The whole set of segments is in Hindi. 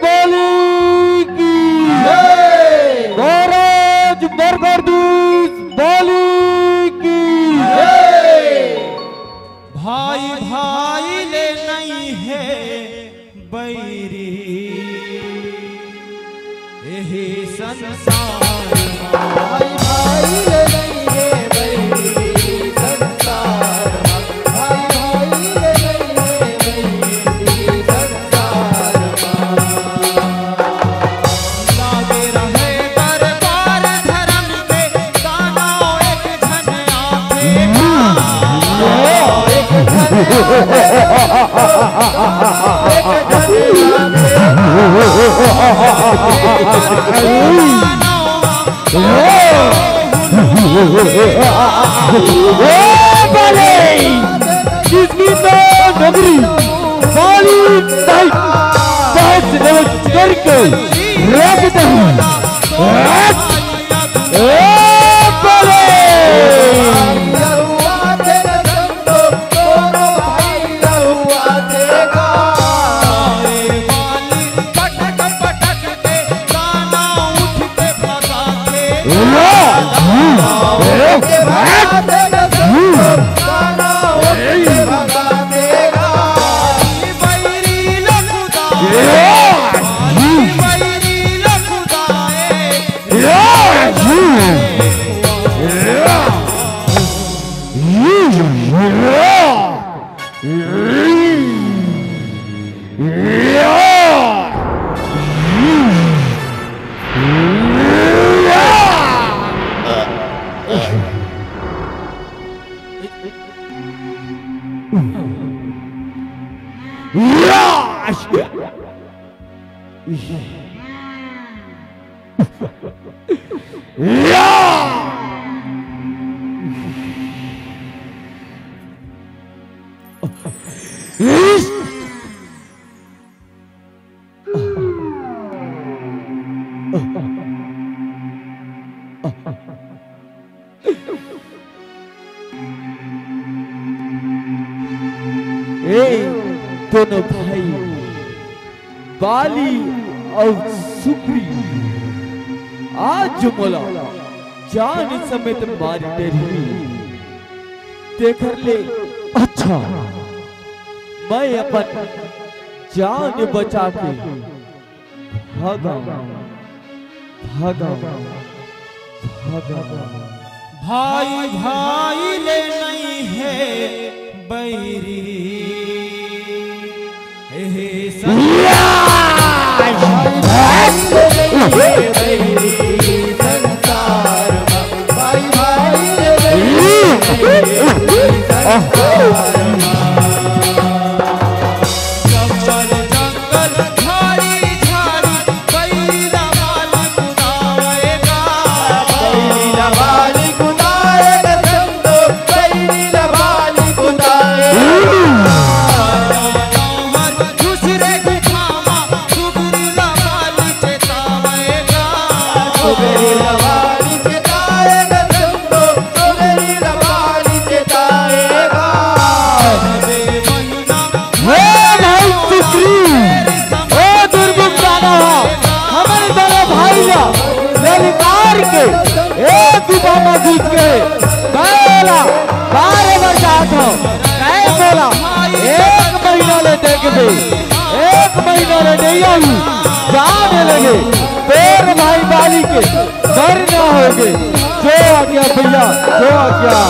बाली की महाराज मरकर्दीस बाली की भाई भाई ले नहीं है बैरी यही संसार भाई भाई ले नहीं है बैरी संसार भाई भाई ले नहीं है बैरी संसार लागे रहे दरबार धर्म के दानव एक झन आखे जिसकी नगरी बाली करके रखते हैं दोनों भाई बाली और सुग्री आज मोला जान समेत मार डरी देख ले। अच्छा मैं अपन जान बचा के भागा भागा भागा। भाई भाई ले नहीं है बैरी संसार भाई भाई जंगल जंगल झाड़ी झाड़ी बैला वाली कुदाएगा बैला वाली कुदाएगा संतो बैला वाली कुदाएगा दूसरे दिखावा सुगरीला वाली चेतावेगा सुगरीला वाली चेताएगा संतो सुगरीला वाली चेताएगा। हमारे दोनों भाई ललकार के एक बाबा घुस गए बोला 12 बरसात हो बोला 1 महीना ले देख दे 1 महीना ले नहीं आई जाने लगे फिर भाई बाली के घर ना होगे जो आ गया भैया जो आ गया।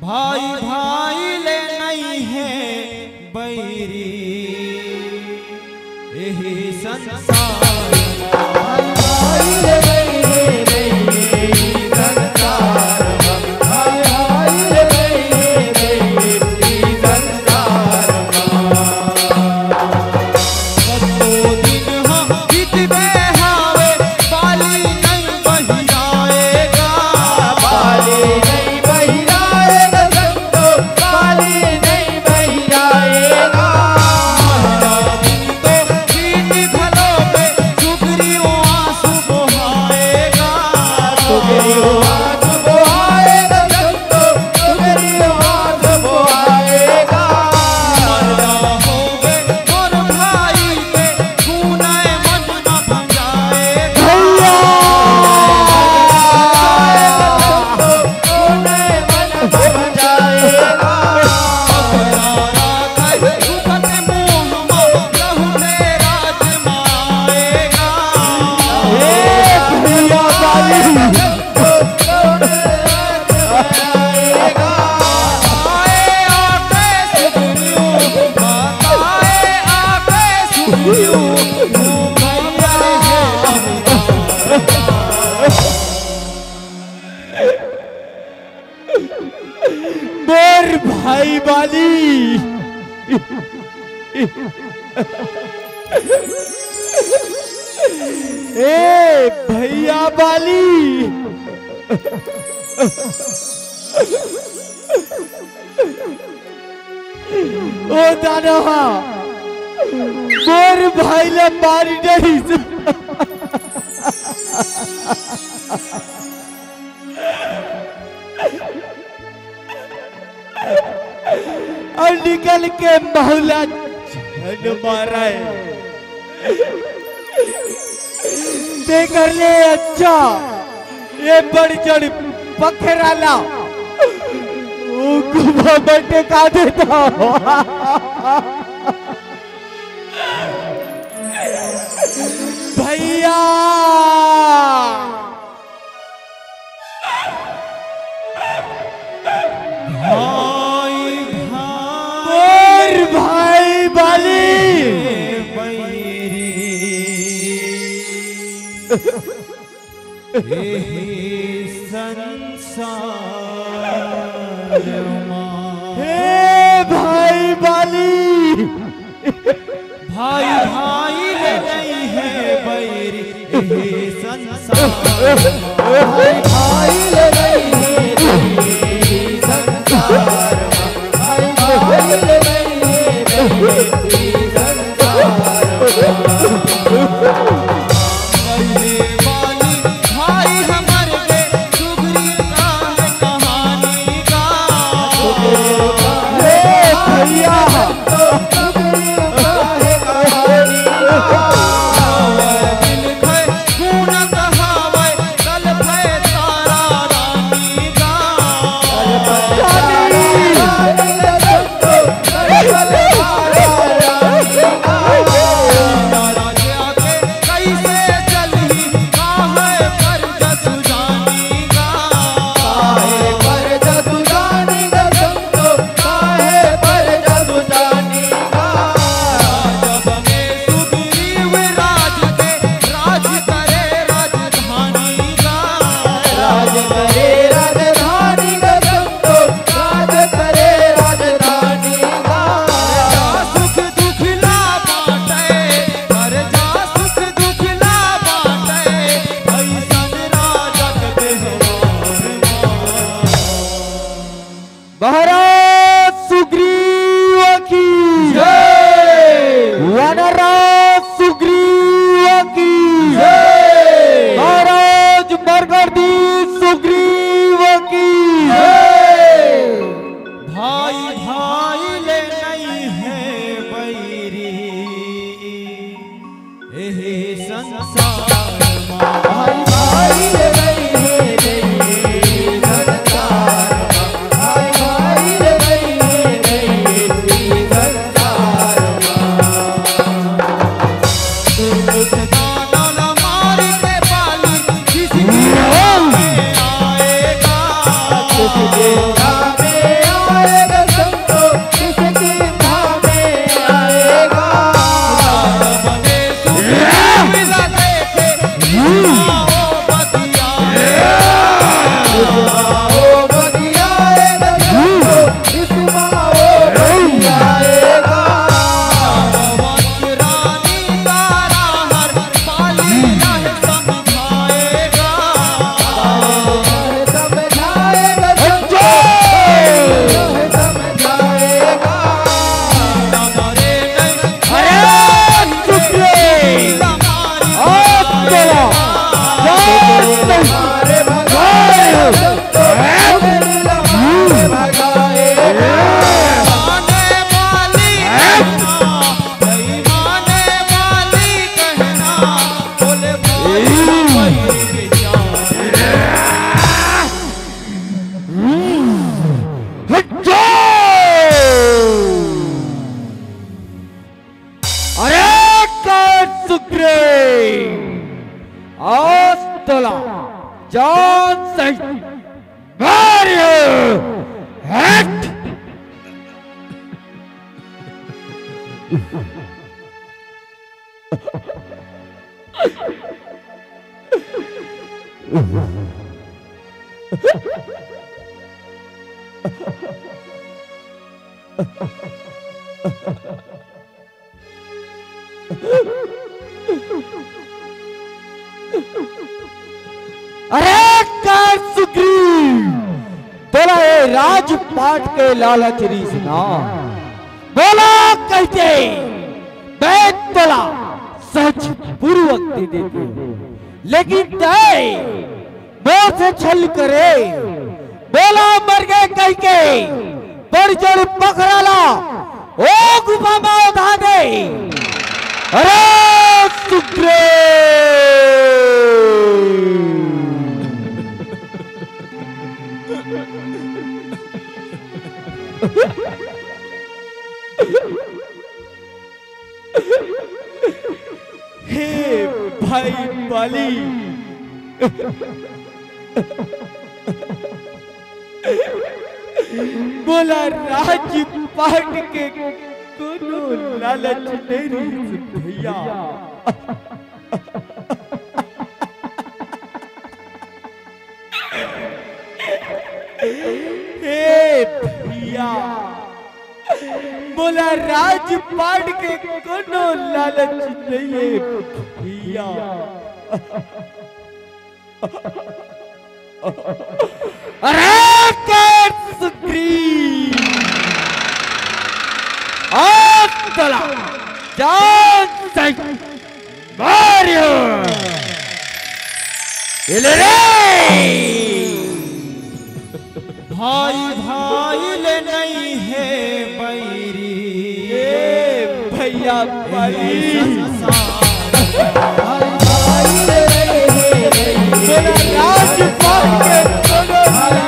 भाई भाई ले नहीं है बैरी यही संसार भाई भाई ले नहीं है संसार भाई भाई ले नहीं है संसार। भाई बाली, ए भैया बाली, ओ दानवा मोर भाई ले मारी नहीं। और निकल के मौला झन मारा है। देख ले अच्छा ये बढ़ चढ़ पखराला गुबा बटे का देता भैया। भाई बाली संसार हे भाई बाली, भाई भाई ले नहीं है बैरी ये संसार। भाई भाई ले नहीं है संसार, भाई भाई ले नहीं है संसार। भाई हमारे के सुगरी का है कहानी का। भैया महाराज सुग्रीव की जय, वनराज सुग्रीव की जय, महाराज मरगर्दी सुग्रीव की जय। भाई भाई ले नहीं है बैरी ये संसार। भाई भाई ले नहीं है संसार, भाई भाई ले नहीं है संसार। दाना मार के बाली किसी में आएगा, किसके धामे आएगा संतो, किसके धामे आएगा। बने सुग्रीव लगे थे आओ बतिया। ओ बगिया आएगा संतो, इसमाओ बगिया आएगा। रानी तारा हर बाली यह समझाएगा। समझाएगा संतो, यह समझाएगा। हमारे नहीं अरे सुग्रीव हमारे भगाएगा संतो, हमारे भगाएगा। माने वाली माने वाली कहना बोले भाई अरे सुग्रीव आस्तला जान सही हट। अरे कार सुग्रीव बोला ये राजपाट के लालच रीसना बोला कहते मैं तोला सच पूर्वक दे देते लेकिन तय मोह से छल करे बोला मर गए कह के पर जड़ पकड़ा ला ओ गुफा में उठा दे अरे सुग्रीव हे भाई बाली बोला राजपाट के कोनो लालच नहीं भैया हे भैया बोला राजपाट के कोनो लालच नहीं है भैया अरे कर सुग्रीव तला जान सही मारियो ले भाई भाई ले नहीं है बैरी भैया भाई राजपाट के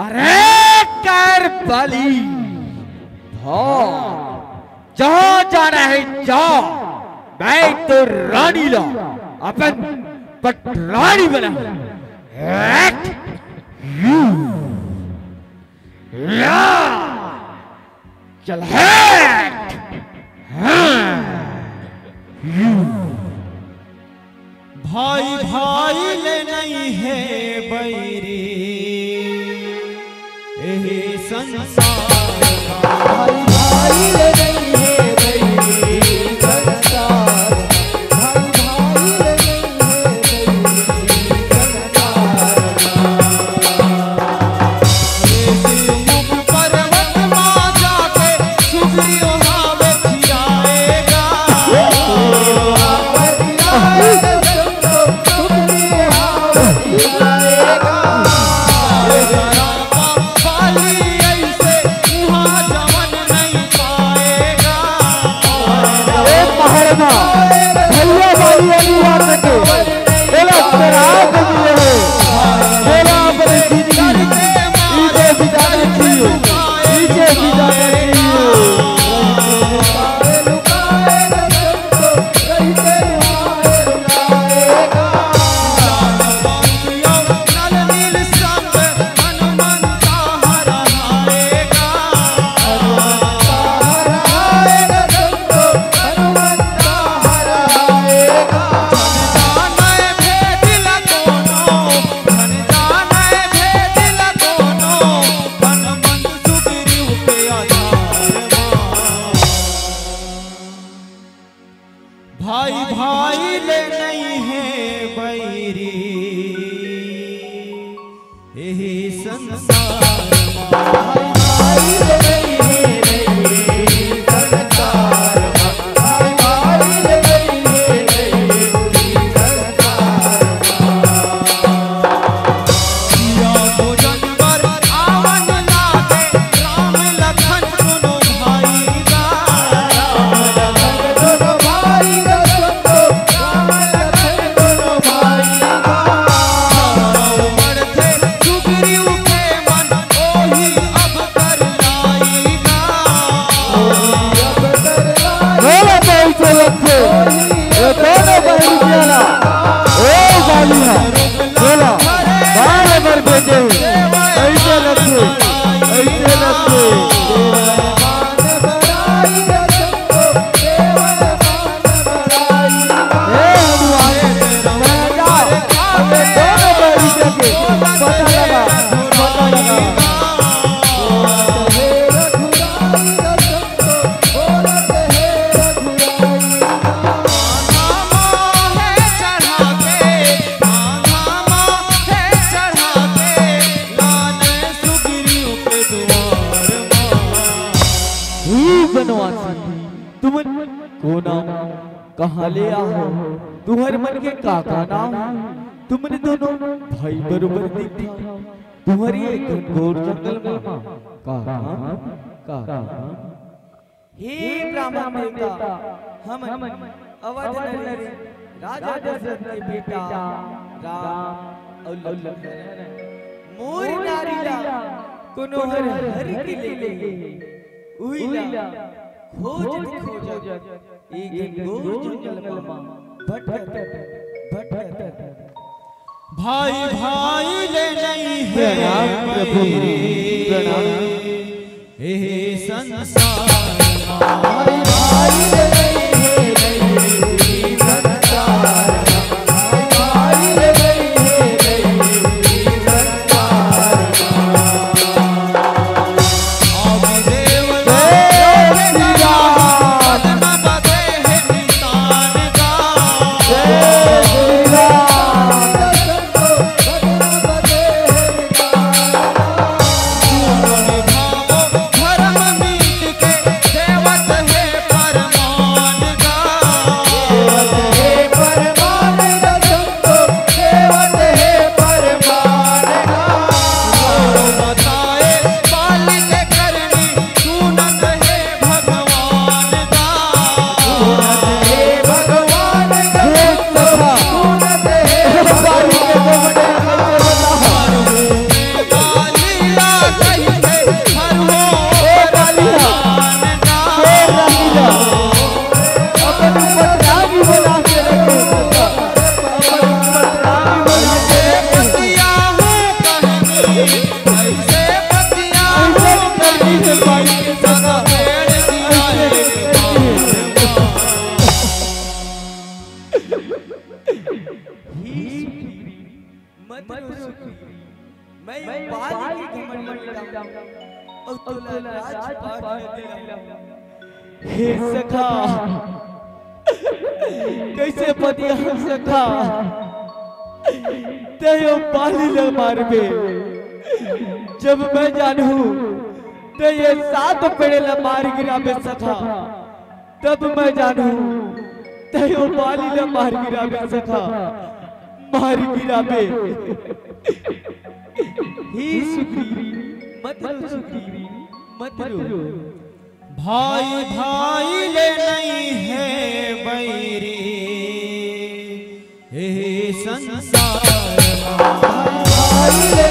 अरे कर बाली जहाँ जाना है जाओ मैं तो रानी ला अपन पटरानी बना चल भाई भाई ले नहीं है बैरी यही संसार भाई भाई ले नहीं है बैरी संसार भाई भाई ले नहीं है बैरी मुख पर्वत मां जाके सुग्रीव हावे खियाएगा पाली ऐसे वहां जवन नहीं पाएगा संसार भाई भाई ले नहीं है नहीं संसार भाई भाई ले नहीं है नहीं संसार या भोजन पर आवन लागे राम लखन दोनों भाई गा दोनों भाई का सुनो राम लखन दोनों भाई का उमड़ थे सुग्रीव के मन ओही अब कर लाईगा अब कर बोला पैसे लगते ये दोनों बहन प्याला ओ गालिया बोला बार बार बेटे पैसे लगते पैसे लगते मान बड़ाई रखो केवल मान बड़ाई ए हनुमान मैं जा ये दोनों बहन के पता लगा हे रघुराई रखो बोलत हे रघुराई है चढ़ा के है चढ़ा के लाने सुग्रीव के द्वार ही बनवासी तुम को नाम कहाँ ले आओ तुम्हारे मन के काका नाम तुमने दोनों भाई बरोबर दिखा तुम्हारी एक घोर जंगल में का हे ब्राह्मण देवता हम अवध नरेश राजा दशरथ के बेटा राम और लखन मोर नारीला कोनो हर के ले उइला खोज एक गोर जंगल में भटकत भाई भाई ले नहीं है प्रणाम प्रभु प्रणाम हे संसार भाई भाई ले नहीं है नहीं संसार भाई भाई ले नहीं है नहीं संसार देव पद्म बदे है निशान का जय श्री राम रखो बदन बदे निभाओ धर्म मीत के देवत है परमान का हे परमान रखो देवत हे परमान बताए बाल के करनी सुनत है भगवान का हे भगवान हे सखा सुनत हे बारी के दो बड़े कैसे बता लीला कही है हर हो ए कालिया भगवान का हे रानीला अपन ऊपर रागी बना के रखे अपन ऊपर रागी बना के रखे पतिया हूँ कहनी ऐसे पतिया ऐसे हूँ करनी से बारी के सखा पेड़ दिया एक मत मैं बाल की घमंड लगा और तुला राजपाट दिला हे सखा कैसे पति हम सखा तेयो पाली ल मारबे जब मैं जानू ते ये 7 पेड़े ल मार गिराबे सखा तब मैं जानू तेयो पाली ल मार गिराबे सखा मार गिराबे ही सुग्रीवी मत रो सुग्रीवी मत रो भाई भाई ले नहीं है बैरी हे संसार भाई ले